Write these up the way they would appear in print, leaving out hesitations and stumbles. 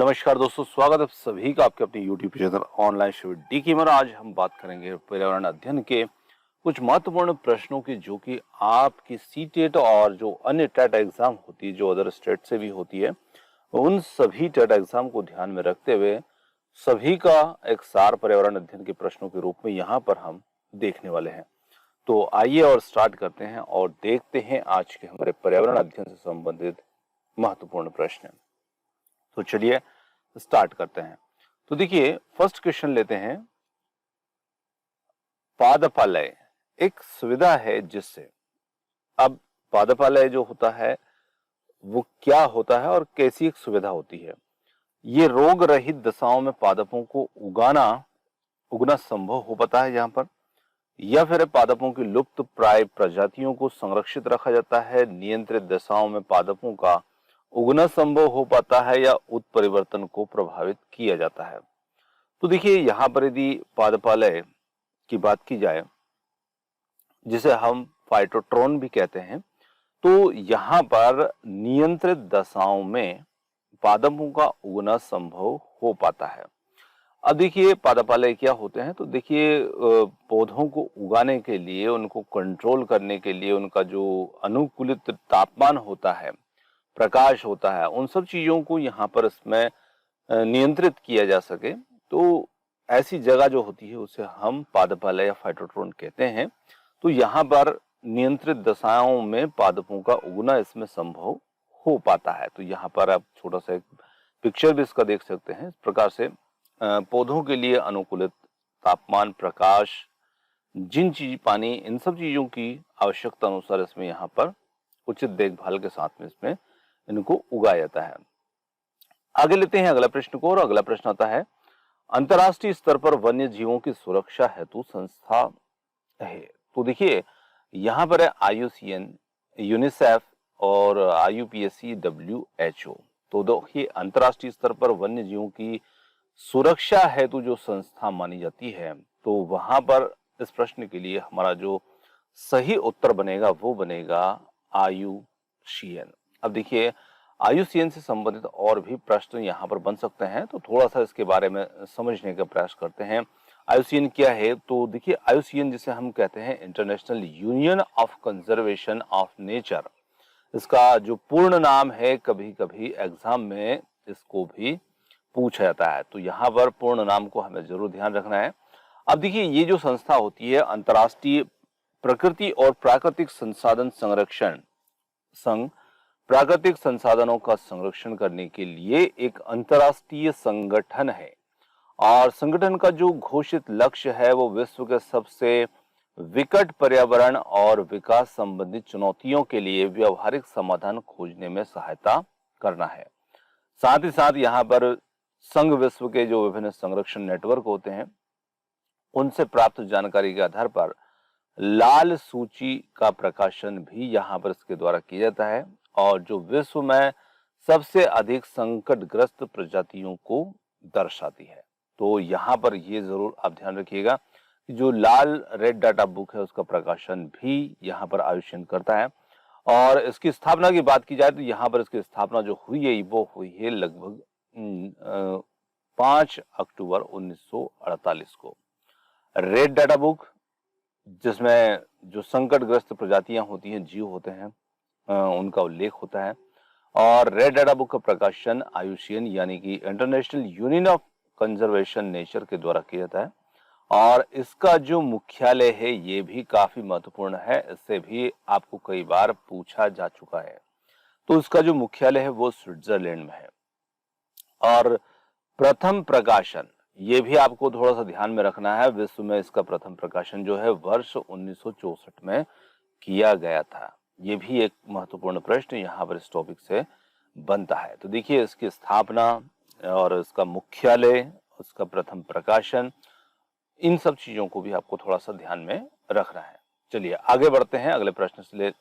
नमस्कार दोस्तों, स्वागत है सभी का आपके अपने YouTube channel online show D Kiemer. आज हम बात करेंगे पर्यावरण अध्ययन के कुछ महत्वपूर्ण प्रश्नों की, जो कि आपकी सीटेट और जो अन्य टेट एग्जाम होती है, जो अदर स्टेट से भी होती है, उन सभी टेट एग्जाम को ध्यान में रखते हुए सभी का एक सार पर्यावरण अध्ययन के प्रश्नों के रूप में यहाँ पर हम देखने वाले हैं। तो आइए और स्टार्ट करते हैं और देखते हैं आज के हमारे पर्यावरण अध्ययन से संबंधित महत्वपूर्ण प्रश्न। तो चलिए स्टार्ट करते हैं। तो देखिए, फर्स्ट क्वेश्चन लेते हैं। पादपालय एक सुविधा है जिससे, अब पादपालय जो होता है वो क्या होता है और कैसी एक सुविधा होती है। ये रोग रहित दशाओं में पादपों को उगना संभव हो पाता है यहाँ पर, या फिर पादपों की लुप्त प्राय प्रजातियों को संरक्षित रखा जाता है। नियंत्रित दशाओं में पादपों का उगना संभव हो पाता है या उत्परिवर्तन को प्रभावित किया जाता है। तो देखिए, यहाँ पर यदि पादपालय की बात की जाए, जिसे हम फाइटोट्रॉन भी कहते हैं, तो यहाँ पर नियंत्रित दशाओं में पादपों का उगना संभव हो पाता है। अब देखिए, पादपालय क्या होते हैं, तो देखिए पौधों को उगाने के लिए, उनको कंट्रोल करने के लिए, उनका जो अनुकूलित तापमान होता है, प्रकाश होता है, उन सब चीजों को यहाँ पर इसमें नियंत्रित किया जा सके, तो ऐसी जगह जो होती है उसे हम पादपालय या फाइटोट्रॉन कहते हैं। तो यहाँ पर नियंत्रित दशाओं में पादपों का उगना इसमें संभव हो पाता है। तो यहाँ पर आप छोटा सा एक पिक्चर भी इसका देख सकते हैं। इस प्रकार से पौधों के लिए अनुकूलित तापमान, प्रकाश, जिन चीज, पानी, इन सब चीजों की आवश्यकता अनुसार इसमें यहाँ पर उचित देखभाल के साथ में इसमें इनको उगाया जाता है। आगे लेते हैं अगला प्रश्न को, और अगला प्रश्न आता है, अंतर्राष्ट्रीय स्तर पर वन्य जीवों की सुरक्षा हेतु संस्था है। तो देखिए, यहाँ पर है IUCN, यूनिसेफ और IUPAC, WHO। तो देखिए, अंतर्राष्ट्रीय स्तर पर वन्य जीवों की सुरक्षा हेतु जो संस्था मानी जाती है, तो वहां पर इस प्रश्न के लिए हमारा जो सही उत्तर बनेगा वो बनेगा IUCN। अब देखिए, IUCN से संबंधित और भी प्रश्न यहाँ पर बन सकते हैं, तो थोड़ा सा इसके बारे में समझने का प्रयास करते हैं। IUCN क्या है? तो देखिए, IUCN जिसे हम कहते हैं international union of conservation of nature, इसका जो पूर्ण नाम है, कभी कभी एग्जाम में इसको भी पूछा जाता है, तो यहाँ पर पूर्ण नाम को हमें जरूर ध्यान रखना है। अब देखिए, ये जो संस्था होती है, अंतर्राष्ट्रीय प्रकृति और प्राकृतिक संसाधन संरक्षण संघ, प्राकृतिक संसाधनों का संरक्षण करने के लिए एक अंतर्राष्ट्रीय संगठन है, और संगठन का जो घोषित लक्ष्य है वो विश्व के सबसे विकट पर्यावरण और विकास संबंधी चुनौतियों के लिए व्यावहारिक समाधान खोजने में सहायता करना है। साथ ही साथ यहाँ पर संघ विश्व के जो विभिन्न संरक्षण नेटवर्क होते हैं, उनसे प्राप्त जानकारी के आधार पर लाल सूची का प्रकाशन भी यहाँ पर इसके द्वारा किया जाता है, और जो विश्व में सबसे अधिक संकटग्रस्त प्रजातियों को दर्शाती है। तो यहाँ पर ये जरूर आप ध्यान रखिएगा कि जो लाल रेड डाटा बुक है, उसका प्रकाशन भी यहाँ पर IUCN करता है। और इसकी स्थापना की बात की जाए, तो यहाँ पर इसकी स्थापना जो हुई है वो हुई है लगभग 5 अक्टूबर 1948 को। रेड डाटा बुक, जिसमें जो संकटग्रस्त प्रजातियां होती हैं, जीव होते हैं, उनका उल्लेख होता है, और रेड डाटा बुक का प्रकाशन IUCN यानी कि international union of conservation nature के द्वारा किया जाता है। और इसका जो मुख्यालय है ये भी काफी महत्वपूर्ण है, इससे भी आपको कई बार पूछा जा चुका है। तो इसका जो मुख्यालय है वो स्विट्जरलैंड में है। और प्रथम प्रकाशन, ये भी आपको थोड़ा सा ध्यान में रखना है, विश्व में इसका प्रथम प्रकाशन जो है वर्ष 1964 में किया गया था। ये भी एक महत्वपूर्ण प्रश्न यहाँ पर इस टॉपिक से बनता है। तो देखिए, इसकी स्थापना और इसका मुख्यालय, उसका प्रथम प्रकाशन, इन सब चीजों को भी आपको थोड़ा सा ध्यान में रखना है। चलिए आगे बढ़ते हैं, अगले प्रश्न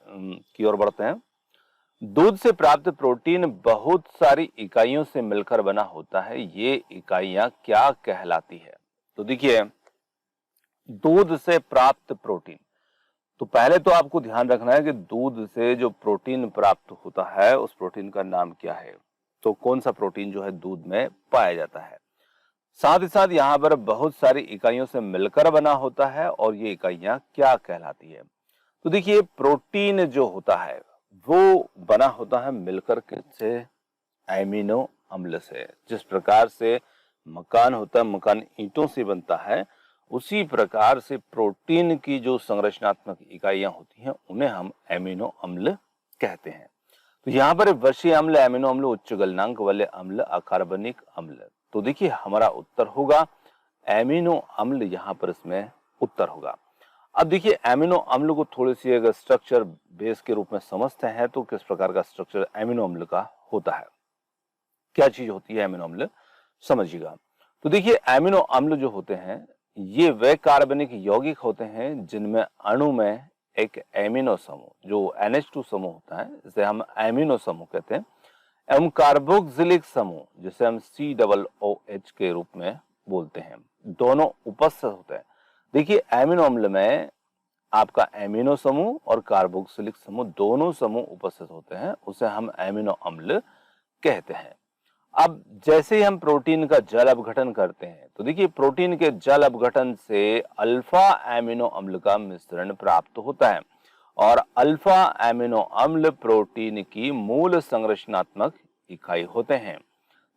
की ओर बढ़ते हैं। दूध से प्राप्त प्रोटीन बहुत सारी इकाइयों से मिलकर बना होता है, ये इकाइयां क्या कहलाती है? तो देखिए, दूध से प्राप्त प्रोटीन, तो पहले तो आपको ध्यान रखना है कि दूध से जो प्रोटीन प्राप्त होता है उस प्रोटीन का नाम क्या है। तो कौन सा प्रोटीन जो है दूध में पाया जाता है। साथ ही साथ यहाँ पर बहुत सारी इकाइयों से मिलकर बना होता है और ये इकाइयां क्या कहलाती है। तो देखिए प्रोटीन जो होता है वो बना होता है मिलकर किससे, एमिनो अम्ल से। जिस प्रकार से मकान होता है, मकान ईंटों से बनता है, उसी प्रकार से प्रोटीन की जो संरचनात्मक इकाइयां होती हैं उन्हें हम एमिनो अम्ल कहते हैं। तो यहाँ पर वर्षीय अम्ल, एमिनो अम्ल, उच्च गलनांक वाले अम्ल, अकार्बनिक अम्ल। तो देखिए हमारा उत्तर होगा एमिनो अम्ल, यहाँ पर इसमें उत्तर होगा। अब देखिए एमिनो अम्ल को थोड़ी सी अगर स्ट्रक्चर बेस के रूप में समझते हैं तो किस प्रकार का स्ट्रक्चर एमिनो अम्ल का होता है, क्या चीज होती है एमिनो अम्ल, समझिएगा। तो देखिए एमिनो अम्ल जो होते हैं ये वे कार्बनिक यौगिक होते हैं जिनमें अणु में एक एमिनो समूह जो NH2 समूह होता है, जिसे हम एमिनो समूह कहते हैं, एवं कार्बोक्सिलिक समूह जिसे हम COOH के रूप में बोलते हैं, दोनों उपस्थित होते हैं। देखिए एमिनो अम्ल में आपका एमिनो समूह और कार्बोक्सिलिक समूह दोनों समूह उपस्थित होते हैं, उसे हम एमिनो अम्ल कहते हैं। अब जैसे ही हम प्रोटीन का जल अपघटन करते हैं तो देखिए प्रोटीन के जल अपघटन से अल्फा एमिनो अम्ल का मिश्रण प्राप्त होता है और अल्फा एमिनो अम्ल प्रोटीन की मूल संरचनात्मक इकाई होते हैं।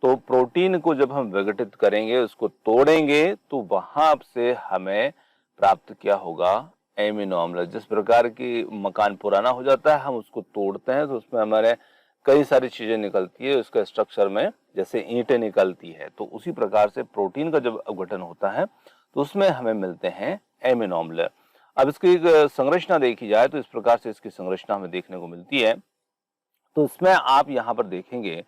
तो प्रोटीन को जब हम विघटित करेंगे, उसको तोड़ेंगे, तो वहां से हमें प्राप्त क्या होगा, एमिनो अम्ल। जिस प्रकार की मकान पुराना हो जाता है, हम उसको तोड़ते हैं तो उसमें हमारे कई सारी चीजें निकलती है उसके स्ट्रक्चर में, जैसे ईंटें निकलती है। तो उसी प्रकार से प्रोटीन का जब अपघटन होता है तो उसमें हमें मिलते हैं एमिनो अम्ल। अब इसकी एक संरचना देखी जाए तो इस प्रकार से इसकी संरचना हमें देखने को मिलती है। तो इसमें आप यहाँ पर देखेंगे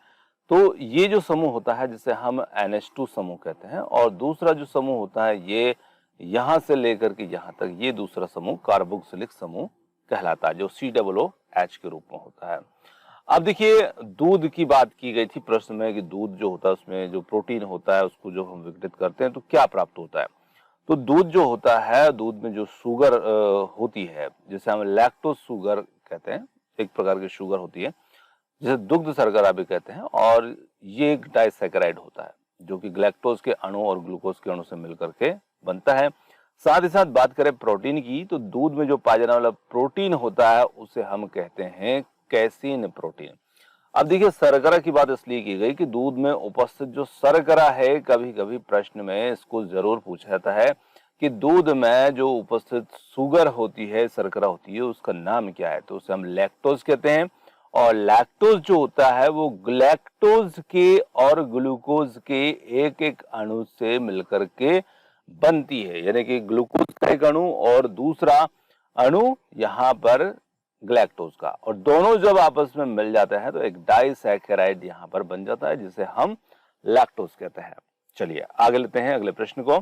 तो ये जो समूह होता है जिसे हम NH2 समूह कहते हैं, और दूसरा जो समूह होता है ये यहाँ से लेकर के यहाँ तक, ये दूसरा समूह कार्बोक्सिलिक समूह कहलाता है जो COOH के रूप में होता है। अब देखिए दूध की बात की गई थी प्रश्न में कि दूध जो होता है उसमें जो प्रोटीन होता है उसको जब हम विघटित करते हैं तो क्या प्राप्त होता है। तो दूध जो होता है, दूध में जो शुगर होती है जिसे हम लैक्टोज शुगर कहते हैं, एक प्रकार की शुगर होती है जिसे दुग्ध शर्करा भी कहते हैं, और ये एक डाइसैकेराइड होता है जो कि ग्लैक्टोज के अणु और ग्लूकोज के अणु से मिलकर के बनता है। साथ ही साथ बात करें प्रोटीन की तो दूध में जो पाया जाने वाला प्रोटीन होता है उसे हम कहते हैं कैसीन प्रोटीन। अब देखिए शर्करा की बात इसलिए की गई कि दूध में उपस्थित जो शर्करा है, कभी कभी प्रश्न में इसको जरूर पूछा जाता है कि दूध में जो उपस्थित शुगर होती है, शर्करा होती है, उसका नाम क्या है। तो उसे हम लैक्टोज कहते हैं, और लैक्टोज जो होता है वो ग्लैक्टोज के और ग्लूकोज के एक एक अणु से मिलकर के बनती है, यानी कि ग्लूकोज का एक अणु और दूसरा अणु यहाँ पर ग्लैक्टोज का, और दोनों जब आपस में मिल जाते हैं तो एक डाइसैकेराइड यहाँ पर बन जाता है जिसे हम लैक्टोज कहते हैं। चलिए आगे लेते हैं अगले प्रश्न को।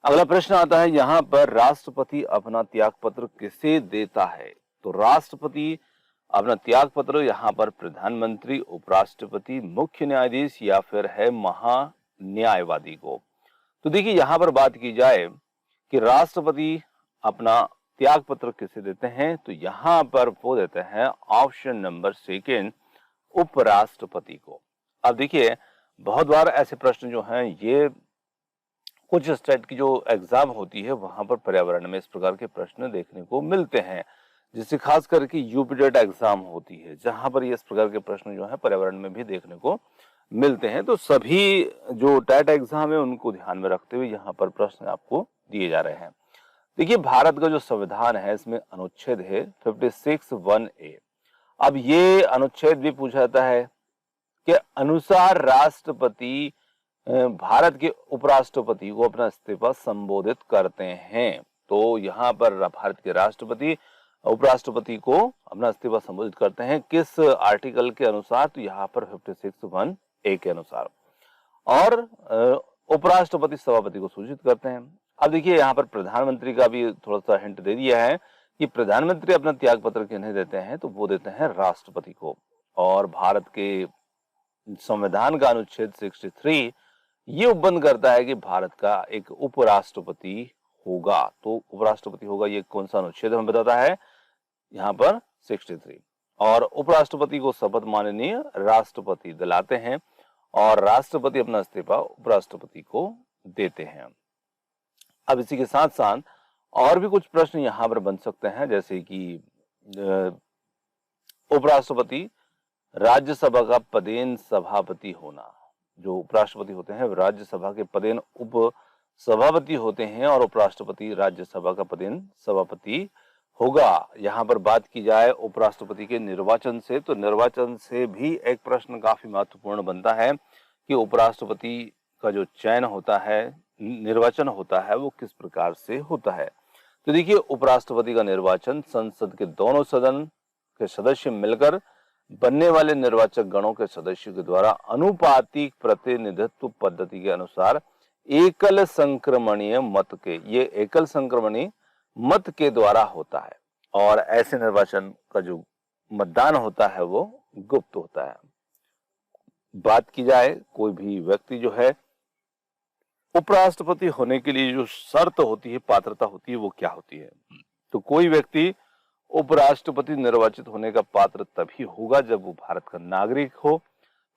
अगला प्रश्न आता है यहाँ पर, राष्ट्रपति अपना त्याग पत्र किसे देता है। तो राष्ट्रपति अपना त्याग पत्र यहाँ पर प्रधानमंत्री, उपराष्ट्रपति, मुख्य न्यायाधीश या फिर है महान्यायवादी को। तो देखिए यहाँ पर बात की जाए कि राष्ट्रपति अपना त्याग पत्र किसे देते हैं, तो यहाँ पर वो देते हैं ऑप्शन नंबर सेकंड, उपराष्ट्रपति को। अब देखिए बहुत बार ऐसे प्रश्न जो हैं ये कुछ स्टेट की जो एग्जाम होती है वहां पर पर्यावरण में इस प्रकार के प्रश्न देखने को मिलते हैं, जिससे खास करके यूपीटेट एग्जाम होती है जहां पर ये इस प्रकार के प्रश्न जो है पर्यावरण में भी देखने को मिलते हैं। तो सभी जो टेट एग्जाम है उनको ध्यान में रखते हुए यहाँ पर प्रश्न आपको दिए जा रहे हैं। देखिए भारत का जो संविधान है इसमें अनुच्छेद है 56(1)(a). अब ये अनुच्छेद भी पूछा जाता है कि अनुसार राष्ट्रपति भारत के उपराष्ट्रपति को अपना इस्तीफा संबोधित करते हैं। तो यहाँ पर भारत के राष्ट्रपति उपराष्ट्रपति को अपना इस्तीफा संबोधित करते हैं किस आर्टिकल के अनुसार, तो यहाँ पर 56(1)(a) के अनुसार, और उपराष्ट्रपति सभापति को सूचित करते हैं। अब देखिए यहाँ पर प्रधानमंत्री का भी थोड़ा सा हिंट दे दिया है कि प्रधानमंत्री अपना त्याग पत्र किन्हें देते हैं, तो वो देते हैं राष्ट्रपति को। और भारत के संविधान का अनुच्छेद 63 ये उपबंध करता है कि भारत का एक उपराष्ट्रपति होगा। तो उपराष्ट्रपति होगा, ये कौन सा अनुच्छेद हमें बताता है यहाँ पर 63। और उपराष्ट्रपति को शपथ माननीय राष्ट्रपति दिलाते हैं और राष्ट्रपति अपना इस्तीफा उपराष्ट्रपति को देते हैं। अब इसी के साथ साथ और भी कुछ प्रश्न यहाँ पर बन सकते हैं, जैसे कि उपराष्ट्रपति राज्यसभा का पदेन सभापति होना। जो उपराष्ट्रपति होते हैं राज्यसभा के पदेन उप सभापति होते हैं और उपराष्ट्रपति राज्यसभा का पदेन सभापति होगा। यहाँ पर बात की जाए उपराष्ट्रपति के निर्वाचन से, तो निर्वाचन से भी एक प्रश्न काफी महत्वपूर्ण बनता है कि उपराष्ट्रपति का जो चयन होता है, निर्वाचन होता है, वो किस प्रकार से होता है। तो देखिए, उपराष्ट्रपति का निर्वाचन संसद के दोनों सदन के सदस्य मिलकर बनने वाले निर्वाचक गणों के सदस्यों के द्वारा अनुपातिक प्रतिनिधित्व पद्धति के अनुसार एकल संक्रमणीय मत के, ये एकल संक्रमणीय मत के द्वारा होता है और ऐसे निर्वाचन का जो मतदान होता है वो गुप्त होता है। बात की जाए, कोई भी व्यक्ति जो है उपराष्ट्रपति होने के लिए जो शर्त होती है, पात्रता होती है, वो क्या होती है? तो कोई व्यक्ति उपराष्ट्रपति निर्वाचित होने का पात्र तभी होगा जब वो भारत का नागरिक हो,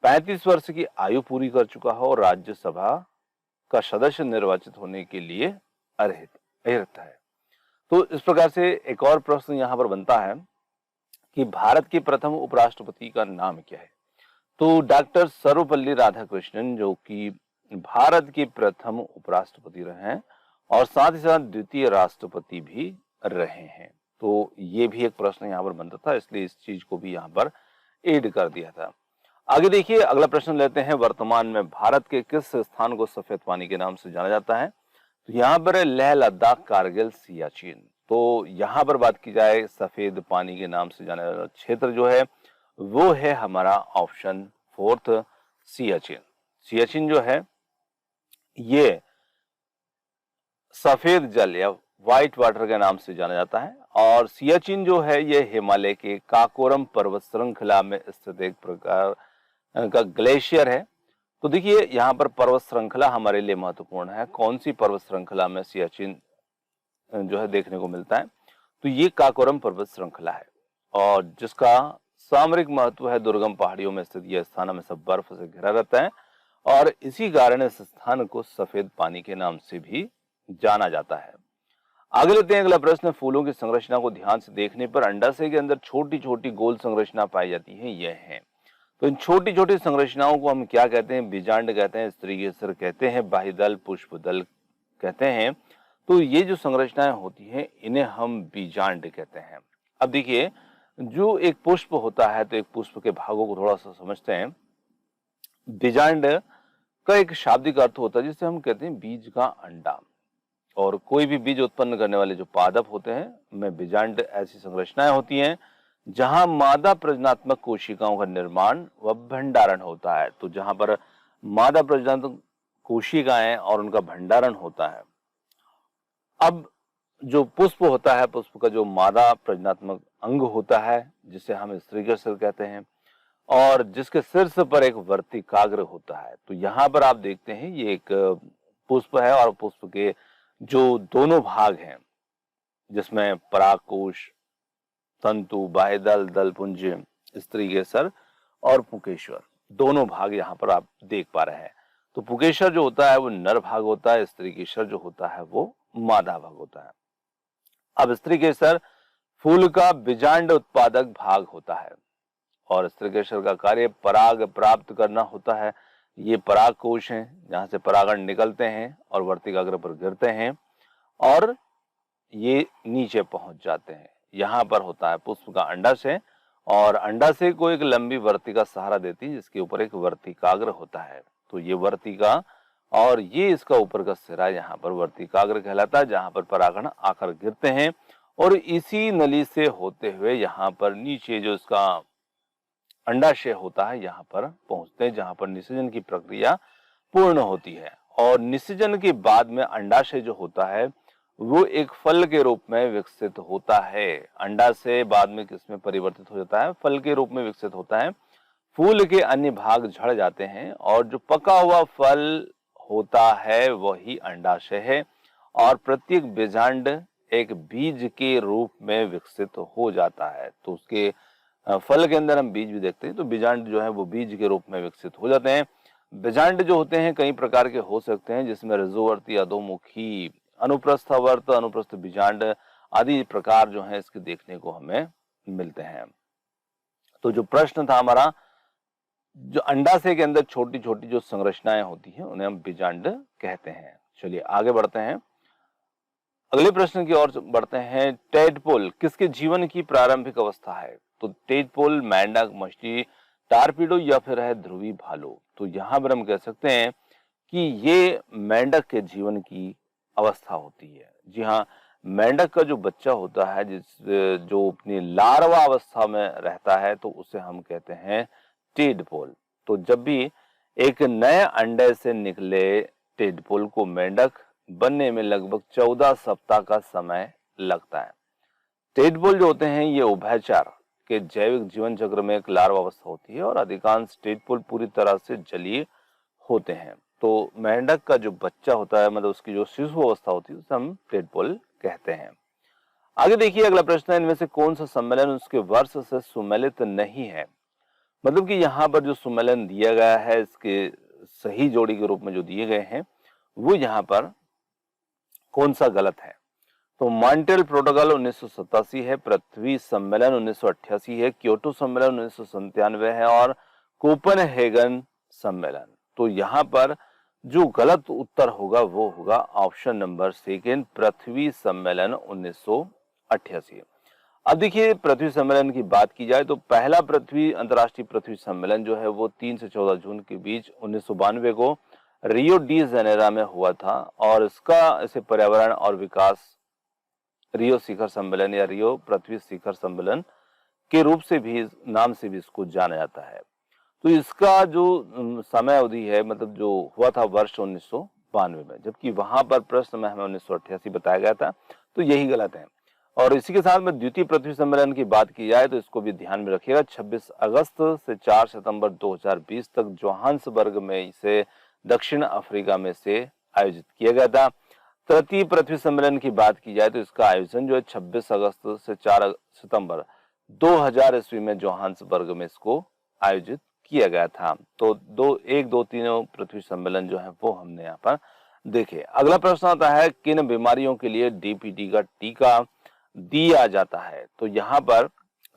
35 वर्ष की आयु पूरी कर चुका हो और राज्यसभा का सदस्य निर्वाचित होने के लिए अर्हता है। तो इस प्रकार से एक और प्रश्न यहाँ पर बनता है कि भारत के प्रथम उपराष्ट्रपति का नाम क्या है? तो डॉक्टर सर्वपल्ली राधाकृष्णन, जो कि भारत के प्रथम उपराष्ट्रपति रहे हैं और साथ ही साथ द्वितीय राष्ट्रपति भी रहे हैं। तो ये भी एक प्रश्न यहाँ पर बनता था, इसलिए इस चीज को भी यहाँ पर ऐड कर दिया था। आगे देखिए, अगला प्रश्न लेते हैं, वर्तमान में भारत के किस स्थान को सफेद पानी के नाम से जाना जाता है? तो यहाँ पर लेह लद्दाख कारगिल सियाचिन। तो यहाँ पर बात की जाए सफेद पानी के नाम से जाने वाला क्षेत्र जो है वो है हमारा ऑप्शन 4 सियाचिन। सियाचिन जो है ये सफेद जल या व्हाइट वाटर के नाम से जाना जाता है और सियाचिन जो है ये हिमालय के काकोरम पर्वत श्रृंखला में स्थित एक प्रकार का ग्लेशियर है। तो देखिए, यहाँ पर पर्वत श्रृंखला हमारे लिए महत्वपूर्ण है। कौन सी पर्वत श्रृंखला में सियाचिन जो है देखने को मिलता है? तो ये काकोरम पर्वत श्रृंखला है और जिसका सामरिक महत्व है। दुर्गम पहाड़ियों में स्थित यह स्थान हमेशा बर्फ से घिरा रहता है और इसी कारण इस स्थान को सफेद पानी के नाम से भी जाना जाता है। आगे लेते हैं अगला प्रश्न, फूलों की संरचना को ध्यान से देखने पर अंडाशय के अंदर छोटी छोटी गोल संरचना पाई जाती है, यह है। तो इन छोटी छोटी संरचनाओं को हम क्या कहते हैं? बीजांड कहते हैं, स्त्रीकेसर कहते हैं, बाह्यदल, पुष्पदल कहते हैं। तो ये जो संरचनाएं होती हैं इन्हें हम बीजांड कहते हैं। अब देखिए, जो एक पुष्प होता है, तो एक पुष्प के भागों को थोड़ा सा समझते हैं। बीजांड का एक शाब्दिक अर्थ होता है जिसे हम कहते हैं बीज का अंडा, और कोई भी बीज उत्पन्न करने वाले जो पादप होते हैं में बीजांड ऐसी संरचनाएं होती हैं जहां मादा प्रजनात्मक कोशिकाओं का निर्माण व भंडारण होता है। तो जहां पर मादा प्रजनात्मक कोशिकाएं और उनका भंडारण होता है। अब जो पुष्प होता है, पुष्प का जो मादा प्रजनात्मक अंग होता है जिसे हम स्त्रीकेसर कहते हैं और जिसके शीर्ष पर एक वर्तिकाग्र होता है। तो यहाँ पर आप देखते हैं ये एक पुष्प है और पुष्प के जो दोनों भाग हैं जिसमें परागकोश, तंतु, बाह्यदल, दलपुंज, स्त्रीकेसर और पुंकेसर, दोनों भाग यहाँ पर आप देख पा रहे हैं। तो पुंकेसर जो होता है वो नर भाग होता है, स्त्रीकेसर जो होता है वो मादा भाग होता है। अब स्त्रीकेसर फूल का बीजांड उत्पादक भाग होता है और स्त्रीकेसर का कार्य पराग प्राप्त करना होता है। ये पराग कोश हैं जहां से परागण निकलते हैं और वर्तिकाग्र पर गिरते हैं और ये नीचे पहुंच जाते हैं। यहाँ पर होता है पुष्प का अंडाशय और अंडाशय को एक लंबी वर्तिका सहारा देती है जिसके ऊपर एक वर्तिकाग्र होता है। तो ये वर्तिका और ये इसका ऊपर का सिरा यहाँ पर वर्तिकाग्र कहलाता है जहां पर परागण आकर गिरते हैं और इसी नली से होते हुए यहाँ पर नीचे जो इसका अंडाशय होता है यहाँ पर पहुंचते हैं जहां पर निषेचन की प्रक्रिया पूर्ण होती है। और निषेचन के बाद में अंडाशय जो होता है वो एक फल के रूप में विकसित होता है। अंडाशय बाद में किसमें परिवर्तित हो जाता है? फल के रूप में विकसित होता है। फूल के अन्य भाग झड़ जाते हैं और जो पका हुआ फल होता है वही अंडाशय है और प्रत्येक बीजांड एक बीज के रूप में विकसित हो जाता है। तो उसके फल के अंदर हम बीज भी देखते हैं, तो बीजांड जो है वो बीज के रूप में विकसित हो जाते हैं। बीजांड जो होते हैं कई प्रकार के हो सकते हैं, जिसमें रज्जुवर्ती, अधोमुखी, अनुप्रस्थावर्त, अनुप्रस्थ बीजांड आदि प्रकार जो है इसके देखने को हमें मिलते हैं। तो जो प्रश्न था हमारा, जो अंडाशय के अंदर छोटी छोटी जो संरचनाएं होती हैं उन्हें हम बीजांड कहते हैं। चलिए आगे बढ़ते हैं, अगले प्रश्न की ओर बढ़ते हैं। टेडपोल किसके जीवन की प्रारंभिक अवस्था है? तो टेडपोल मेंढक, मछली, टारपीडो या फिर है ध्रुवी भालू। तो यहां पर हम कह सकते हैं कि ये मेंढक के जीवन की अवस्था होती है। जी हाँ, मेंढक का जो बच्चा होता है जो अपनी लार्वा अवस्था में रहता है, तो उसे हम कहते हैं टेडपोल। तो जब भी एक नए अंडे से निकले टेडपोल को मेंढक बनने में लगभग 14 सप्ताह का समय लगता है। टेडपोल जो होते हैं ये उभयचर के जैविक जीवन चक्र में एक लार्वा अवस्था होती है और अधिकांश टेडपोल पूरी तरह से जलीय होते हैं। तो मेंढक का जो बच्चा होता है, मतलब उसकी जो शिशु अवस्था होती है, उसे हम टेडपोल कहते हैं। आगे देखिए अगला प्रश्न है, इनमें से कौन सा सम्मेलन उसके वर्ष से सुमेलित नहीं है? मतलब कि यहाँ पर जो सुमेलन दिया गया है इसके सही जोड़ी के रूप में जो दिए गए हैं वो यहाँ पर कौन सा गलत है? तो मॉन्ट्रियल प्रोटोकॉल 1987 है, पृथ्वी सम्मेलन 1988 है, क्योटो सम्मेलन 1997 है और कोपेनहेगन सम्मेलन। तो यहाँ पर जो गलत उत्तर होगा वो होगा ऑप्शन नंबर सेकंड, पृथ्वी सम्मेलन 1988। अब देखिए पृथ्वी सम्मेलन की बात की जाए तो पहला अंतर्राष्ट्रीय पृथ्वी सम्मेलन जो है वो 3 से 14 जून के बीच 1992 को रियो डी जेनेरो में हुआ था और इसे पर्यावरण और विकास रियो शिखर सम्मेलन या रियो पृथ्वी शिखर सम्मेलन के रूप से भी, नाम से भी इसको जाना जाता है। तो इसका जो समय अवधि है, मतलब जो हुआ था वर्ष 1992 में, जबकि वहां पर प्रश्न में हमें 1988 बताया गया था, तो यही गलत है। और इसी के साथ में द्वितीय पृथ्वी सम्मेलन की बात की जाए तो इसको भी ध्यान में रखिएगा, 26 अगस्त से 4 सितंबर 2020 तक जोहान्सबर्ग में इसे दक्षिण अफ्रीका में से आयोजित किया गया था। तृतीय पृथ्वी सम्मेलन की बात की जाए तो इसका आयोजन जो है 26 अगस्त से 4 सितंबर 2000 ईस्वी में जोहान्सबर्ग में इसको आयोजित किया गया था। तो 1, 2, 3 पृथ्वी सम्मेलन जो है वो हमने यहाँ पर देखे। अगला प्रश्न आता है, किन बीमारियों के लिए डीपीटी का टीका दिया जाता है? तो यहाँ पर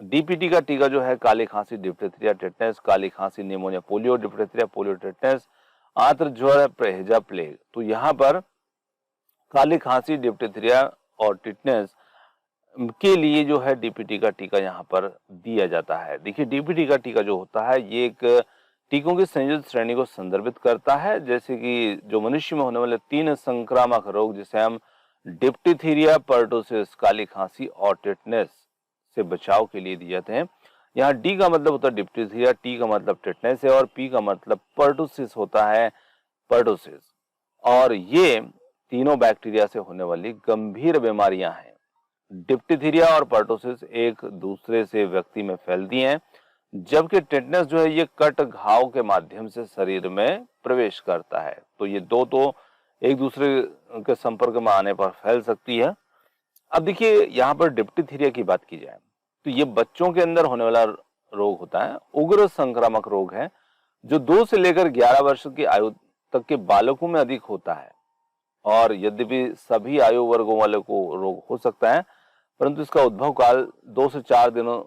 डीपीटी का टीका जो है काली खांसी, डिप्थीरिया, टेटनस, काली खांसी, pneumonia, polio, diphtheria, polio, tetanus, आंत्र ज्वर, हैजा, प्लेग। तो यहाँ पर काली खांसी, डिप्थीरिया और टिटनेस के लिए जो है डीपीटी का टीका यहाँ पर दिया जाता है। देखिए डीपीटी का टीका जो होता है ये एक टीकों की संयोजित श्रेणी को संदर्भित करता है, जैसे कि जो मनुष्य में होने वाले 3 संक्रामक रोग जिसे हम डिप्थीरिया, पर्टोसिस, काली खांसी और टिटनेस से बचाव के लिए दिए जाते हैं। यहाँ डी का मतलब होता है डिप्थीरिया, टी का मतलब टिटनेस है और पी का मतलब पर्टोसिस होता है, पर्टोसिस। और ये तीनों बैक्टीरिया से होने वाली गंभीर बीमारियां हैं। डिप्थीरिया और पर्टोसिस एक दूसरे से व्यक्ति में फैलती हैं, जबकि टेटनस जो है ये कट घाव के माध्यम से शरीर में प्रवेश करता है। तो ये दो तो एक दूसरे के संपर्क में आने पर फैल सकती है। अब देखिए यहाँ पर डिप्थीरिया की बात की जाए तो ये बच्चों के अंदर होने वाला रोग होता है, उग्र संक्रामक रोग है जो 2 से लेकर 11 वर्ष की आयु तक के बालकों में अधिक होता है। और यद्यपि सभी आयु वर्गों वाले को रोग हो सकता है, परंतु इसका उद्भव काल 2 से 4 दिनों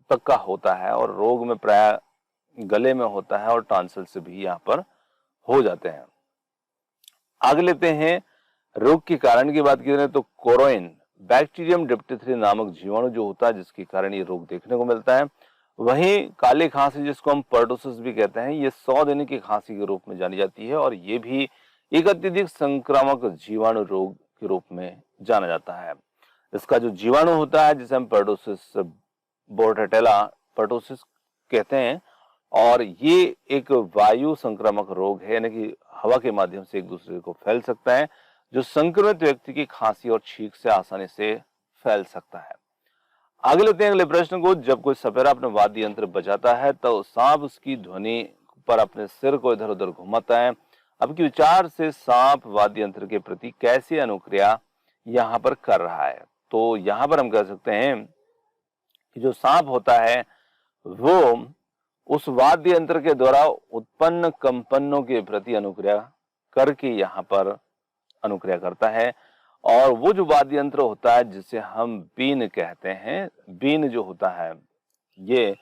तक का होता है और रोग में प्राय गले में होता है और टॉन्सिल से भी यहाँ पर हो जाते हैं। आगे लेते हैं, रोग के कारण की बात करें तो कोरोइन बैक्टीरियम डिप्थीरिया नामक जीवाणु जो होता है जिसके कारण ये रोग देखने को मिलता है। वहीं काली खांसी जिसको हम पर्टोसिस भी कहते हैं, ये 100 दिन की खांसी के रूप में जानी जाती है और ये भी एक अत्यधिक संक्रामक जीवाणु रोग के रूप में जाना जाता है। इसका जो जीवाणु होता है जिसे हम पर्टोसिस बोर्डेटेला पर्टोसिस कहते हैं और ये एक वायु संक्रामक रोग है, यानी कि हवा के माध्यम से एक दूसरे को फैल सकता है, जो संक्रमित व्यक्ति की खांसी और छींक से आसानी से फैल सकता है। आगे लेते हैं अगले प्रश्न को, जब कोई सपेरा अपने वाद्य यंत्र बजाता है तो सांप उसकी ध्वनि पर अपने सिर को इधर उधर घुमाता है। अब की विचार से सांप वाद्य यंत्र के प्रति कैसी अनुक्रिया यहाँ पर कर रहा है? तो यहाँ पर हम कह सकते हैं कि जो सांप होता है वो उस वाद्य यंत्र के द्वारा उत्पन्न कंपनों के प्रति अनुक्रिया करके यहाँ पर अनुक्रिया करता है। और वो जो वाद्य यंत्र होता है जिसे हम बीन कहते हैं, बीन जो होता है ये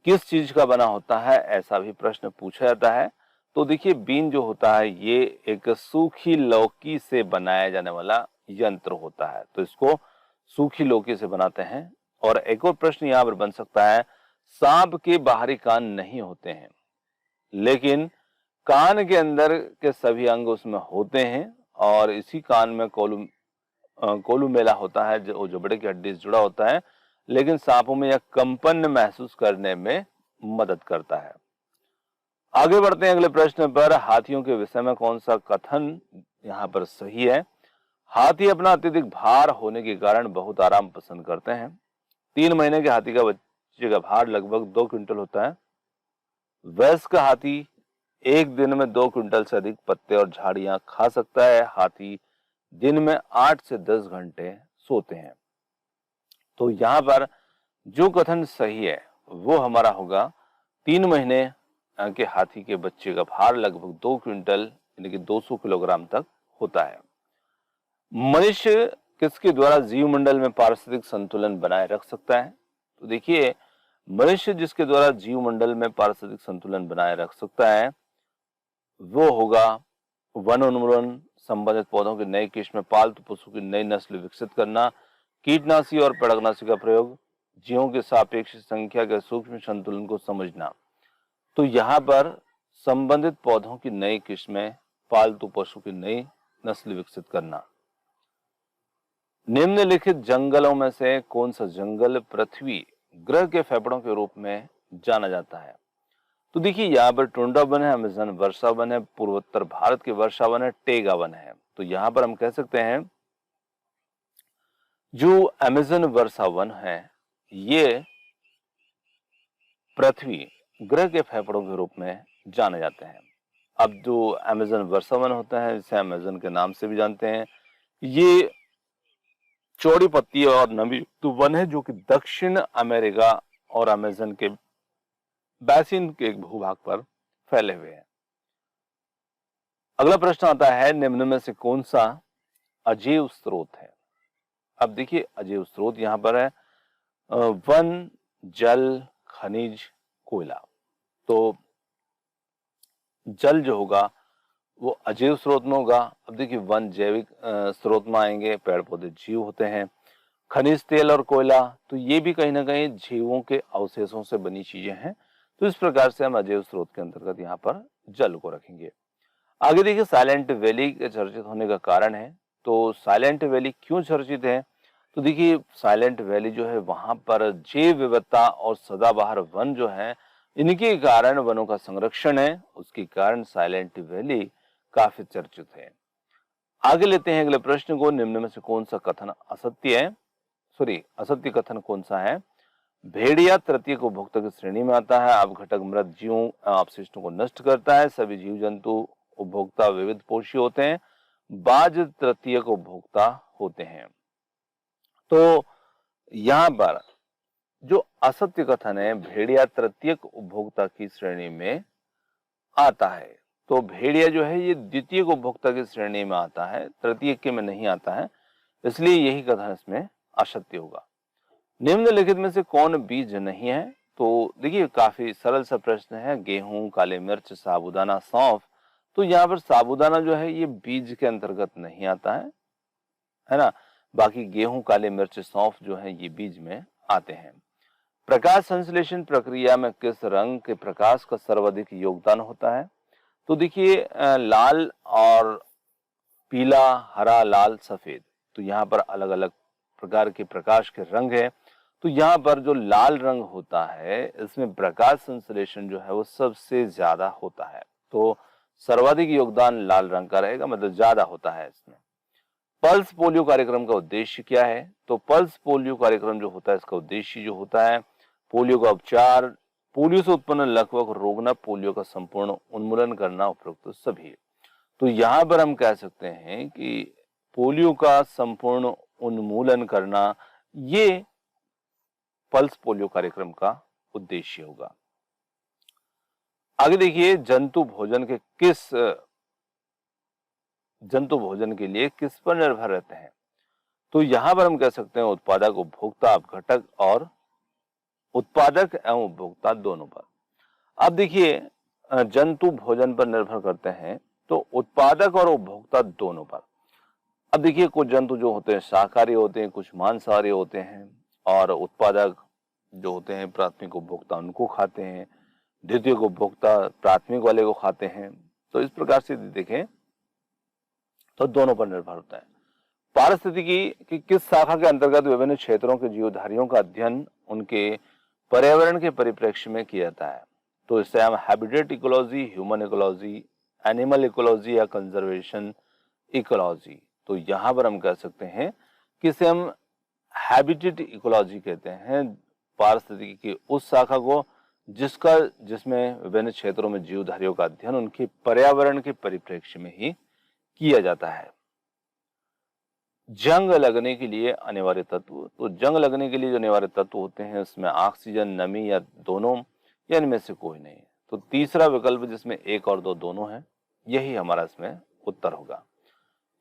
किस चीज का बना होता है, ऐसा भी प्रश्न पूछा जाता है। तो देखिए, बीन जो होता है ये एक सूखी लौकी से बनाया जाने वाला यंत्र होता है, तो इसको सूखी लौकी से बनाते हैं। और एक और प्रश्न यहाँ पर बन सकता है, सांप के बाहरी कान नहीं होते हैं, लेकिन कान के अंदर के सभी अंग उसमें होते हैं, और इसी कान में कोलुमेला होता है जो जबड़े की हड्डी से जुड़ा होता है, लेकिन सांपों में यह कंपन महसूस करने में मदद करता है। आगे बढ़ते हैं अगले प्रश्न पर। हाथियों के विषय में कौन सा कथन यहाँ पर सही है? हाथी अपना अत्यधिक भार होने के कारण बहुत आराम पसंद करते हैं। 3 महीने के हाथी का बच्चे का भार लगभग 2 क्विंटल होता है। वयस्क हाथी एक दिन में 2 क्विंटल से अधिक पत्ते और झाड़ियां खा सकता है। हाथी दिन में 8 से 10 घंटे सोते हैं। तो यहाँ पर जो कथन सही है वो हमारा होगा, 3 महीने के हाथी के बच्चे का भार लगभग 2 क्विंटल यानी कि 200 किलोग्राम तक होता है। मनुष्य किसके द्वारा जीवमंडल में पारिस्थितिक संतुलन बनाए रख सकता है? तो देखिए, मनुष्य जिसके द्वारा जीवमंडल में पारिस्थितिक संतुलन बनाए रख सकता है वो होगा वन उन्मूलन, संबंधित पौधों की नई किस्म में पालतू पशु की नई नस्ल विकसित करना, कीटनाशी और पड़कनाशी का प्रयोग, जीवों के सापेक्ष संख्या के सूक्ष्म संतुलन को समझना। तो यहाँ पर संबंधित पौधों की नई किस्में, पालतू पशु की नई नस्ल विकसित करना। निम्नलिखित जंगलों में से कौन सा जंगल पृथ्वी ग्रह के फेफड़ों के रूप में जाना जाता है? तो देखिए, यहाँ पर टुंड्रा वन है, अमेज़न वर्षा वन है, पूर्वोत्तर भारत के वर्षा वन है, टेगा वन है। तो यहाँ पर हम कह सकते हैं जो अमेज़न वर्षा वन है ये पृथ्वी ग्रह के फेफड़ों के रूप में जाने जाते हैं। अब जो अमेज़न वर्षा वन होता है, इसे अमेज़न के नाम से भी जानते हैं, ये चौड़ी पत्ती और नमी युक्त वन है जो कि दक्षिण अमेरिका और अमेज़न के बेसिन के एक भूभाग पर फैले हुए हैं। अगला प्रश्न आता है, निम्न में से कौन सा अजैव स्रोत है? अब देखिए, अजैव स्रोत यहां पर है वन, जल, खनिज, कोयला। तो जल जो होगा वो अजैव स्रोत में होगा। अब देखिए, वन जैविक स्रोत में आएंगे, पेड़ पौधे जीव होते हैं। खनिज तेल और कोयला तो ये भी कहीं ना कहीं जीवों के अवशेषों से बनी चीजें हैं। तो इस प्रकार से हम अजैव स्रोत के अंतर्गत यहाँ पर जल को रखेंगे। आगे देखिए, साइलेंट वैली के चर्चित होने का कारण है। तो साइलेंट वैली क्यों चर्चित है? तो देखिए, साइलेंट वैली जो है वहां पर जैव विविधता और सदाबहार वन जो है, इनके कारण वनों का संरक्षण है, उसके कारण साइलेंट वैली काफी चर्चित है। आगे लेते हैं अगले प्रश्न को। निम्न में से कौन सा कथन असत्य है? असत्य कथन कौन सा है? भेड़िया तृतीयक उपभोक्ता की श्रेणी में आता है। अपघटक मृत जीवों अपशिष्टों को नष्ट करता है। सभी जीव जंतु उपभोक्ता विविध पोषी होते हैं। बाज तृतीयक उपभोक्ता होते हैं। तो यहाँ पर जो असत्य कथन है, भेड़िया तृतीयक उपभोक्ता की श्रेणी में आता है। तो भेड़िया जो है ये द्वितीयक उपभोक्ता की श्रेणी में आता है, तृतीयक में नहीं आता है, इसलिए यही कथन इसमें असत्य होगा। निम्नलिखित में से कौन बीज नहीं है? तो देखिए, काफी सरल सा प्रश्न है। गेहूं, काली मिर्च, साबूदाना, सौंफ। तो यहाँ पर साबूदाना जो है ये बीज के अंतर्गत नहीं आता है ना। बाकी गेहूं, काली मिर्च, सौंफ जो है ये बीज में आते हैं। प्रकाश संश्लेषण प्रक्रिया में किस रंग के प्रकाश का सर्वाधिक योगदान होता है? तो देखिए, लाल और पीला, हरा, लाल, सफेद। तो यहाँ पर अलग अलग प्रकार के प्रकाश के रंग है। तो यहाँ पर जो लाल रंग होता है इसमें प्रकाश संश्लेषण जो है वो सबसे ज्यादा होता है। तो सर्वाधिक योगदान लाल रंग का रहेगा, मतलब ज्यादा होता है इसमें। पल्स पोलियो कार्यक्रम का उद्देश्य क्या है? तो पल्स पोलियो कार्यक्रम जो होता है इसका उद्देश्य जो होता है पोलियो का उपचार, पोलियो से उत्पन्न लकवा को रोकना, पोलियो का संपूर्ण उन्मूलन करना, उपरोक्त सभी। तो यहाँ पर हम कह सकते हैं कि पोलियो का संपूर्ण उन्मूलन करना ये पल्स पोलियो कार्यक्रम का उद्देश्य होगा। आगे देखिए, जंतु भोजन के लिए किस पर निर्भर रहते हैं? तो यहां पर हम कह सकते हैं उत्पादक, उपभोक्ता, अपघटक और उत्पादक एवं उपभोक्ता दोनों पर। अब देखिए, जंतु भोजन पर निर्भर करते हैं तो उत्पादक और उपभोक्ता दोनों पर। अब देखिए, कुछ जंतु जो होते हैं शाकाहारी होते हैं, कुछ मांसाहारी होते हैं, और उत्पादक जो होते हैं प्राथमिक उपभोक्ता उनको खाते हैं, द्वितीयक उपभोक्ता प्राथमिक वाले को खाते हैं। तो इस प्रकार से देखें तो दोनों पर निर्भर होता है। पारिस्थितिकी की किस शाखा के अंतर्गत विभिन्न क्षेत्रों के जीवधारियों का अध्ययन उनके पर्यावरण के परिप्रेक्ष्य में किया जाता है? तो इसे हम habitat ecology, human ecology, animal ecology या कंजर्वेशन इकोलॉजी। तो यहां पर हम कह सकते हैं कि इसे हम हैबिटेट इकोलॉजी कहते हैं, पारिस्थितिकी की उस शाखा को जिसमें विभिन्न क्षेत्रों में जीवधारियों का अध्ययन उनके पर्यावरण के परिप्रेक्ष्य में ही किया जाता है। जंग लगने के लिए अनिवार्य तत्व, तो जंग लगने के लिए जो अनिवार्य तत्व होते हैं उसमें ऑक्सीजन, नमी या दोनों, या इनमें से कोई नहीं। तो तीसरा विकल्प जिसमें एक और दो दोनों है, यही हमारा इसमें उत्तर होगा।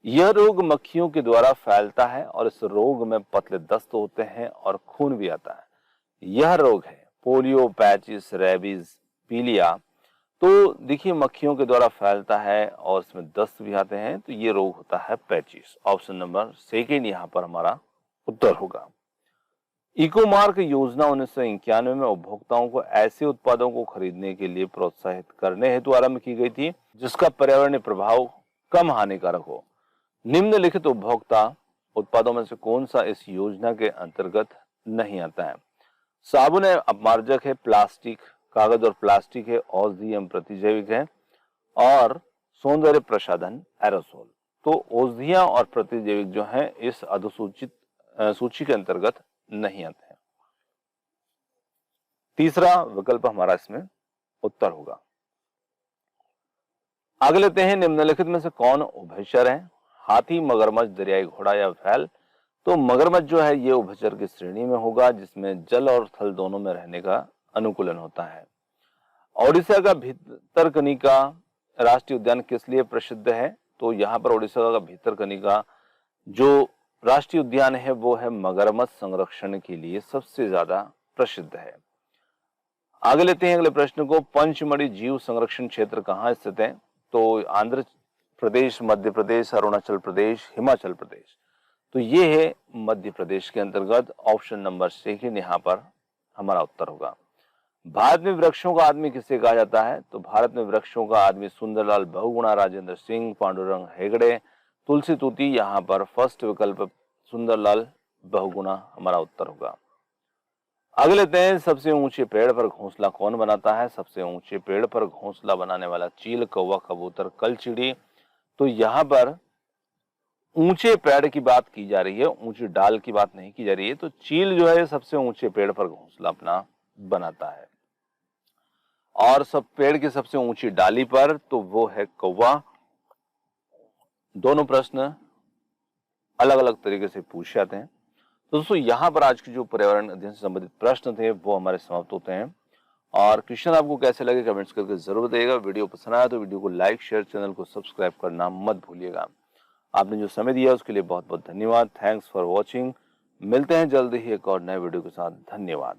यह रोग मक्खियों के द्वारा फैलता है और इस रोग में पतले दस्त होते हैं और खून भी आता है। यह रोग है पोलियो, पैचिस, रेबीज, पीलिया। तो देखिए, मक्खियों के द्वारा फैलता है और इसमें दस्त भी आते हैं, तो ये रोग होता है पैचिस। ऑप्शन नंबर सेकेंड यहाँ पर हमारा उत्तर होगा। इकोमार्क योजना 1991 में उपभोक्ताओं को ऐसे उत्पादों को खरीदने के लिए प्रोत्साहित करने हेतु आरंभ की गई थी जिसका पर्यावरणीय प्रभाव कम हानिकारक हो। निम्नलिखित उपभोक्ता उत्पादों में से कौन सा इस योजना के अंतर्गत नहीं आता है? साबुन है, अपमार्जक है, प्लास्टिक, कागज और प्लास्टिक है, औषधि एवं प्रतिजैविक है, और सौंदर्य प्रसाधन एरोसोल। तो औषधियां और प्रतिजैविक जो हैं इस अधिसूचित सूची के अंतर्गत नहीं आते हैं। तीसरा विकल्प हमारा इसमें उत्तर होगा। आगे लेते हैं, निम्नलिखित में से कौन उभयचर है? हाथी, मगरमच्छ, दरियाई घोड़ा या वैल? तो मगरमच्छ जो है ये उभयचर की श्रेणी में होगा जिसमें जल और थल दोनों में रहने का अनुकूलन होता है। ओडिशा का भितरकनिका राष्ट्रीय उद्यान किस लिए प्रसिद्ध है? तो यहाँ पर ओडिशा का भितरकनिका जो राष्ट्रीय उद्यान है वो है मगरमच्छ संरक्षण के लिए सबसे ज्यादा प्रसिद्ध है। आगे लेते हैं अगले प्रश्न को। पंचमढ़ी जीव संरक्षण क्षेत्र कहाँ स्थित है? तो आंध्र प्रदेश, मध्य प्रदेश, अरुणाचल प्रदेश, हिमाचल प्रदेश। तो ये है मध्य प्रदेश के अंतर्गत। ऑप्शन नंबर सेकंड यहाँ पर हमारा उत्तर होगा। भारत में वृक्षों का आदमी किसे कहा जाता है? तो भारत में वृक्षों का आदमी सुंदरलाल बहुगुणा, राजेंद्र सिंह, पांडुरंग हेगड़े, तुलसी तूती। यहाँ पर फर्स्ट विकल्प सुंदरलाल बहुगुणा हमारा उत्तर होगा। आगे लेते हैं, सबसे ऊंचे पेड़ पर घोंसला कौन बनाता है? सबसे ऊंचे पेड़ पर घोंसला बनाने वाला चील, कौवा, कबूतर, कलचिड़ी। तो यहाँ पर ऊंचे पेड़ की बात की जा रही है, ऊंची डाल की बात नहीं की जा रही है। तो चील जो है सबसे ऊंचे पेड़ पर घोंसला अपना बनाता है। और सब पेड़ की सबसे ऊंची डाली पर, तो वो है कौवा। दोनों प्रश्न अलग अलग तरीके से पूछे जाते हैं। तो दोस्तों, यहाँ पर आज के जो पर्यावरण अध्ययन से संबंधित प्रश्न थे वो हमारे समाप्त होते हैं। और क्वेश्चन आपको कैसे लगे कमेंट्स करके जरूर बताइएगा। वीडियो पसंद आया तो वीडियो को लाइक, शेयर, चैनल को सब्सक्राइब करना मत भूलिएगा। आपने जो समय दिया उसके लिए बहुत बहुत धन्यवाद। Thanks for watching. मिलते हैं जल्द ही एक और नए वीडियो के साथ। धन्यवाद।